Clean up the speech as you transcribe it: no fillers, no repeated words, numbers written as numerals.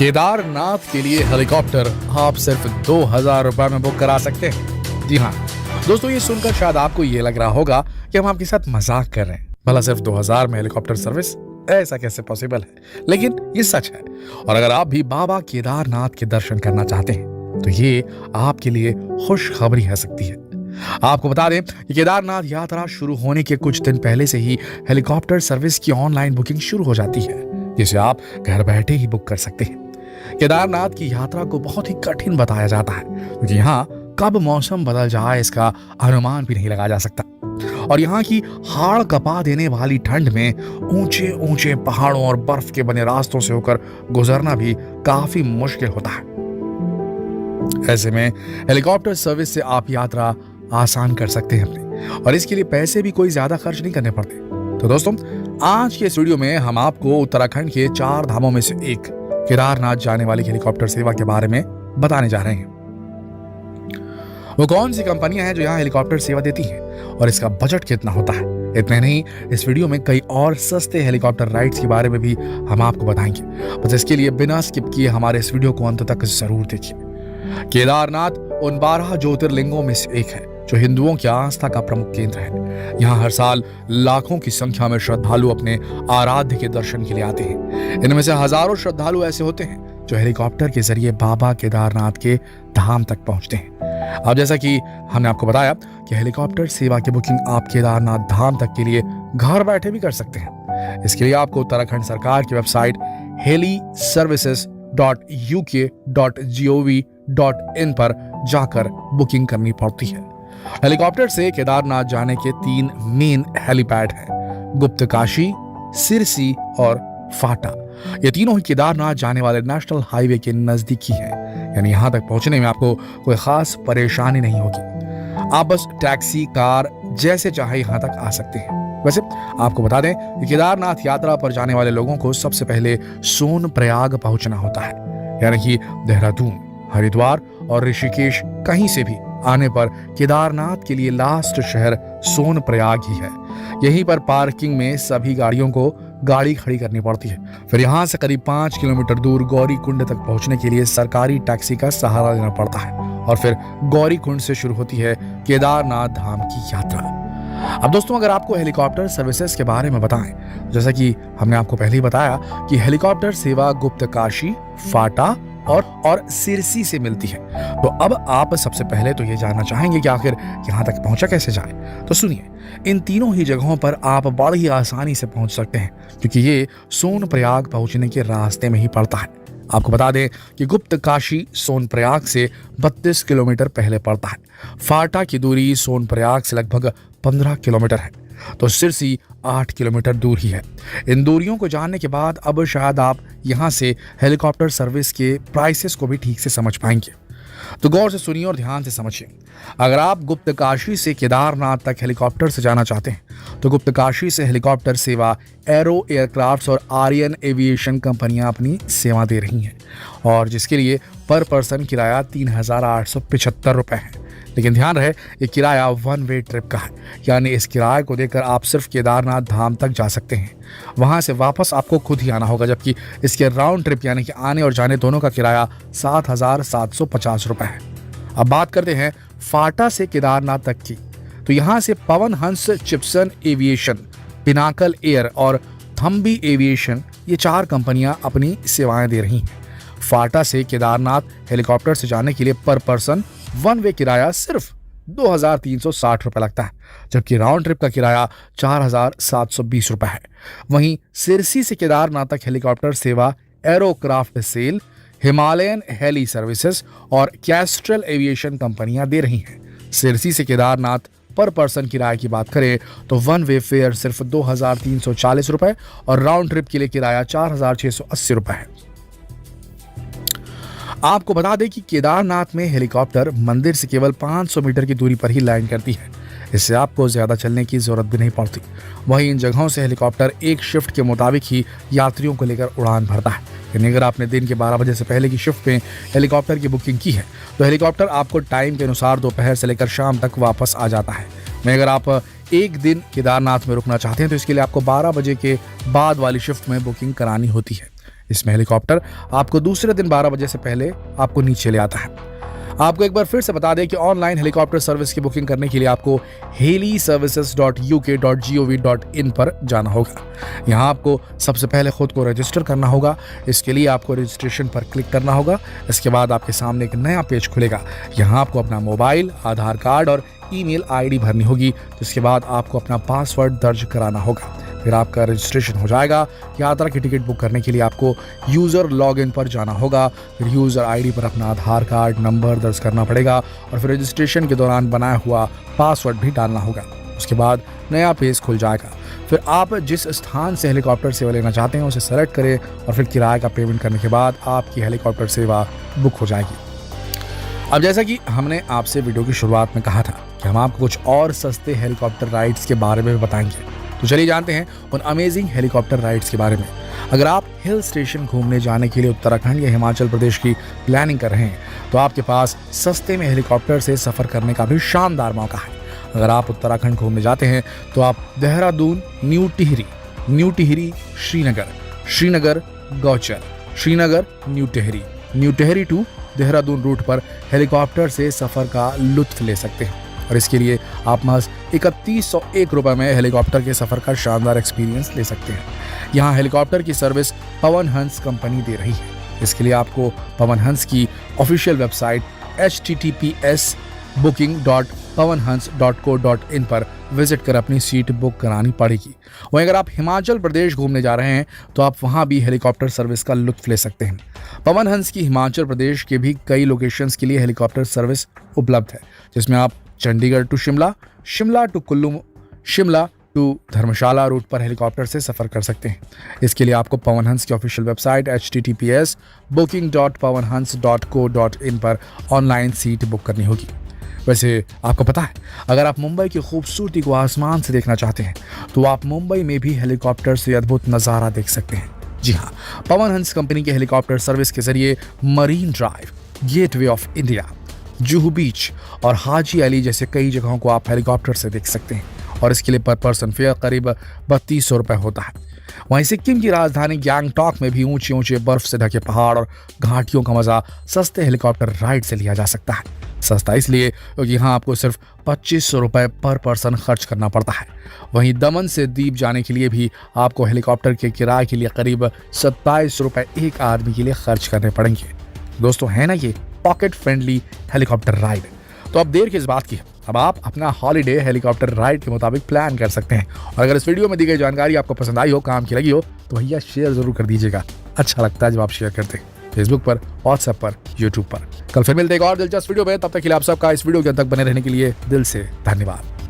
केदारनाथ के लिए हेलीकॉप्टर आप सिर्फ 2,000 रुपए में बुक करा सकते हैं। जी हाँ दोस्तों, ये सुनकर शायद आपको ये लग रहा होगा कि हम आपके साथ मजाक कर रहे हैं। भला सिर्फ 2,000 में हेलीकॉप्टर सर्विस, ऐसा कैसे पॉसिबल है? लेकिन ये सच है। और अगर आप भी बाबा केदारनाथ के दर्शन करना चाहते हैं तो ये आपके लिए खुशखबरी हो सकती है। आपको बता दें कि केदारनाथ यात्रा शुरू होने के कुछ दिन पहले से ही हेलीकॉप्टर सर्विस की ऑनलाइन बुकिंग शुरू हो जाती है, जिसे आप घर बैठे ही बुक कर सकते हैं। केदारनाथ की यात्रा को बहुत ही कठिन बताया जाता है, क्योंकि यहाँ कब मौसम बदल जाए इसका अनुमान भी नहीं लगाया जा सकता। और यहाँ की हाड़ कपा देने वाली ठंड में ऊंचे ऊंचे पहाड़ों और बर्फ के बने रास्तों से होकर गुजरना भी काफी मुश्किल होता है। ऐसे में हेलीकॉप्टर सर्विस से आप यात्रा आसान कर सकते हैं अपनी, और इसके लिए पैसे भी कोई ज्यादा खर्च नहीं करने पड़ते। तो दोस्तों, आज के इस वीडियो में हम आपको उत्तराखंड के 4 धामों में से एक केदारनाथ जाने वाली हेलीकॉप्टर सेवा के बारे में बताने जा रहे हैं। वो कौन सी कंपनियां हैं जो यहाँ हेलीकॉप्टर सेवा देती हैं और इसका बजट कितना होता है। इतने नहीं, इस वीडियो में कई और सस्ते हेलीकॉप्टर राइड्स के बारे में भी हम आपको बताएंगे। बस इसके लिए बिना स्किप किए हमारे इस वीडियो को अंत तक जरूर देखिए। केदारनाथ उन 12 ज्योतिर्लिंगों में से एक है जो हिंदुओं की आस्था का प्रमुख केंद्र है। यहाँ हर साल लाखों की संख्या में श्रद्धालु अपने आराध्य के दर्शन के लिए आते हैं। इनमें से हजारों श्रद्धालु ऐसे होते हैं जो हेलीकॉप्टर के जरिए बाबा केदारनाथ के धाम तक पहुंचते हैं। अब जैसा कि हमने आपको बताया कि हेलीकॉप्टर सेवा की बुकिंग आप केदारनाथ धाम तक के लिए घर बैठे भी कर सकते हैं। इसके लिए आपको उत्तराखंड सरकार की वेबसाइट heliservices.uk.gov.in पर जाकर बुकिंग करनी पड़ती है। हेलीकॉप्टर से केदारनाथ जाने के 3 मेन हेलीपैड हैं, गुप्तकाशी, सिरसी और फाटा। ये तीनों ही केदारनाथ जाने वाले नेशनल हाईवे के नजदीकी हैं, यानी यहाँ तक पहुंचने में आपको कोई खास परेशानी नहीं होगी। आप बस टैक्सी, कार जैसे चाहे यहाँ तक आ सकते हैं। वैसे आपको बता दें कि केदारनाथ यात्रा पर जाने वाले लोगों को सबसे पहले सोनप्रयाग पहुंचना होता है, यानी कि देहरादून, हरिद्वार और ऋषिकेश कहीं से भी आने पर केदारनाथ के लिए लास्ट शहर सोनप्रयाग ही है। यहीं पर पार्किंग में सभी गाड़ियों को गाड़ी खड़ी करनी पड़ती है। फिर यहाँ से करीब 5 किलोमीटर दूर गौरी कुंड तक पहुंचने के लिए सरकारी टैक्सी का सहारा लेना पड़ता है, और फिर गौरी कुंड से शुरू होती है केदारनाथ धाम की यात्रा। अब दोस्तों, अगर आपको हेलीकॉप्टर सर्विसेज के बारे में बताएं, जैसा कि हमने आपको पहले ही बताया कि हेलीकॉप्टर सेवा गुप्तकाशी, फाटा और सिरसी से मिलती है, तो अब आप सबसे पहले तो ये जानना चाहेंगे कि आखिर यहाँ तक पहुंचा कैसे जाए। तो सुनिए, इन तीनों ही जगहों पर आप बड़ी आसानी से पहुंच सकते हैं, क्योंकि ये सोनप्रयाग पहुंचने के रास्ते में ही पड़ता है। आपको बता दें कि गुप्तकाशी सोनप्रयाग से 32 किलोमीटर पहले पड़ता है। फाटा की दूरी सोनप्रयाग से लगभग 15 किलोमीटर है, तो सिरसी 8 किलोमीटर दूर ही है। इन दूरियों को जानने के बाद अब शायद आप यहाँ से हेलीकॉप्टर सर्विस के प्राइसेस को भी ठीक से समझ पाएंगे। तो गौर से सुनिए और ध्यान से समझिए। अगर आप गुप्तकाशी से केदारनाथ तक हेलीकॉप्टर से जाना चाहते हैं तो गुप्तकाशी से हेलीकॉप्टर सेवा एरो एयरक्राफ्ट्स और आर्यन एविएशन कंपनियां अपनी सेवा दे रही हैं, और जिसके लिए पर पर्सन किराया 3,875 रुपये है। लेकिन ध्यान रहे, ये किराया 1 वे ट्रिप का है, यानी इस किराए को देकर आप सिर्फ केदारनाथ धाम तक जा सकते हैं। वहां से वापस आपको खुद ही आना होगा, जबकि इसके राउंड ट्रिप यानी कि आने और जाने दोनों का किराया 7,750 रुपये है। अब बात करते हैं फाटा से केदारनाथ तक की। तो यहाँ से Pawan Hans, Chipsan aviation, Pinnacle air और थम्बी एविएशन, ये 4 कंपनियां अपनी सेवाएं दे रही हैं। फाटा से केदारनाथ हेलीकॉप्टर से जाने के लिए पर पर्सन 1 वे किराया सिर्फ 2,360 रुपये लगता है, जबकि राउंड ट्रिप का किराया 4,720 रुपये है। वहीं सिरसी से केदारनाथ तक हेलीकॉप्टर सेवा एरोक्राफ्ट सेल, हिमालयन हेली सर्विसेज और कैस्ट्रल एविएशन कंपनियां दे रही हैं। सिरसी से केदारनाथ पर पर्सन किराए की बात करें तो 1 वे फेयर सिर्फ 2,340 रुपये और राउंड ट्रिप के लिए किराया 4,680 रुपये है। आपको बता दें कि केदारनाथ में हेलीकॉप्टर मंदिर से केवल 500 मीटर की दूरी पर ही लैंड करती है, इससे आपको ज्यादा चलने की जरूरत भी नहीं पड़ती। वहीं इन जगहों से हेलीकॉप्टर एक शिफ्ट के मुताबिक ही यात्रियों को लेकर उड़ान भरता है, यानी अगर आपने दिन के 12 बजे से पहले की शिफ्ट में हेलीकॉप्टर की बुकिंग की है तो हेलीकॉप्टर आपको टाइम के अनुसार दोपहर से लेकर शाम तक वापस आ जाता है। वहीं अगर आप एक दिन केदारनाथ में रुकना चाहते हैं तो इसके लिए आपको 12 बजे के बाद वाली शिफ्ट में बुकिंग करानी होती है। इसमें हेलीकॉप्टर आपको दूसरे दिन 12 बजे से पहले आपको नीचे ले आता है। आपको एक बार फिर से बता दें कि ऑनलाइन हेलीकॉप्टर सर्विस की बुकिंग करने के लिए आपको heliservices.uk.gov.in पर जाना होगा। यहाँ आपको सबसे पहले खुद को रजिस्टर करना होगा। इसके लिए आपको रजिस्ट्रेशन पर क्लिक करना होगा। इसके बाद आपके सामने एक नया पेज खुलेगा। यहाँ आपको अपना मोबाइल, आधार कार्ड और ईमेल आईडी भरनी होगी। जिसके बाद आपको अपना पासवर्ड दर्ज कराना होगा। फिर आपका रजिस्ट्रेशन हो जाएगा। यात्रा की टिकट बुक करने के लिए आपको यूज़र लॉगिन पर जाना होगा। फिर यूज़र आईडी पर अपना आधार कार्ड नंबर दर्ज करना पड़ेगा और फिर रजिस्ट्रेशन के दौरान बनाया हुआ पासवर्ड भी डालना होगा। उसके बाद नया पेज खुल जाएगा। फिर आप जिस स्थान से हेलीकॉप्टर सेवा लेना चाहते हैं उसे सेलेक्ट करें और फिर किराए का पेमेंट करने के बाद आपकी हेलीकॉप्टर सेवा बुक हो जाएगी। अब जैसा कि हमने आपसे वीडियो की शुरुआत में कहा था कि हम आपको कुछ और सस्ते हेलीकॉप्टर राइड्स के बारे में बताएंगे, तो चलिए जानते हैं उन अमेजिंग हेलीकॉप्टर राइड्स के बारे में। अगर आप हिल स्टेशन घूमने जाने के लिए उत्तराखंड या हिमाचल प्रदेश की प्लानिंग कर रहे हैं तो आपके पास सस्ते में हेलीकॉप्टर से सफ़र करने का भी शानदार मौका है। अगर आप उत्तराखंड घूमने जाते हैं तो आप Dehradun, new Tehri, Srinagar Gauchar, Srinagar new Tehri to Dehradun route पर हेलीकॉप्टर से सफ़र का लुत्फ ले सकते हैं। और इसके लिए आप महज 3101 रुपये में हेलीकॉप्टर के सफ़र का शानदार एक्सपीरियंस ले सकते हैं। यहाँ हेलीकॉप्टर की सर्विस पवन हंस कंपनी दे रही है। इसके लिए आपको पवन हंस की ऑफिशियल वेबसाइट https://booking.pawanhans.co.in पर विजिट कर अपनी सीट बुक करानी पड़ेगी। वहीं अगर आप हिमाचल प्रदेश घूमने जा रहे हैं तो आप वहाँ भी हेलीकॉप्टर सर्विस का लुत्फ ले सकते हैं। पवन हंस की हिमाचल प्रदेश के भी कई लोकेशंस के लिए हेलीकॉप्टर सर्विस उपलब्ध है, जिसमें आप Chandigarh to Shimla, Shimla to Kullu, Shimla to Dharamshala route पर हेलीकॉप्टर से सफ़र कर सकते हैं। इसके लिए आपको पवन हंस की ऑफिशियल वेबसाइट https://booking.pawanhans.co.in पर ऑनलाइन सीट बुक करनी होगी। वैसे आपको पता है, अगर आप मुंबई की खूबसूरती को आसमान से देखना चाहते हैं तो आप मुंबई में भी हेलीकॉप्टर से अद्भुत नज़ारा देख सकते हैं। जी हाँ, पवन हंस कंपनी के हेलीकॉप्टर सर्विस के जरिए Marine Drive, Gateway of India, Juhu beach और हाजी अली जैसे कई जगहों को आप हेलीकॉप्टर से देख सकते हैं। और इसके लिए पर पर्सन फेयर करीब 3200 रुपये होता है। वहीं सिक्किम की राजधानी गैंगटॉक में भी ऊंचे ऊंचे बर्फ से ढके पहाड़ और घाटियों का मजा सस्ते हेलीकॉप्टर राइड से लिया जा सकता है। सस्ता इसलिए क्योंकि यहाँ आपको सिर्फ 2500 रुपये पर पर्सन खर्च करना पड़ता है। वहीं दमन से दीप जाने के लिए भी आपको हेलीकॉप्टर के किराए के लिए करीब 27 रुपये एक आदमी के लिए खर्च करने पड़ेंगे। दोस्तों, है ना ये पॉकेट फ्रेंडली हेलीकॉप्टर राइड? तो अब देर किस बात की है, अब आप अपना हॉलीडे हेलीकॉप्टर राइड के मुताबिक प्लान कर सकते हैं। और अगर इस वीडियो में दी गई जानकारी आपको पसंद आई हो, काम की लगी हो, तो भैया शेयर जरूर कर दीजिएगा। अच्छा लगता है जब आप शेयर करते हैं, फेसबुक पर, व्हाट्सएप पर, यूट्यूब पर। कल फिर मिलते हैं एक और दिलचस्प वीडियो में। तब तक के लिए आप सबका इस वीडियो के अंत तक बने रहने के लिए दिल से धन्यवाद।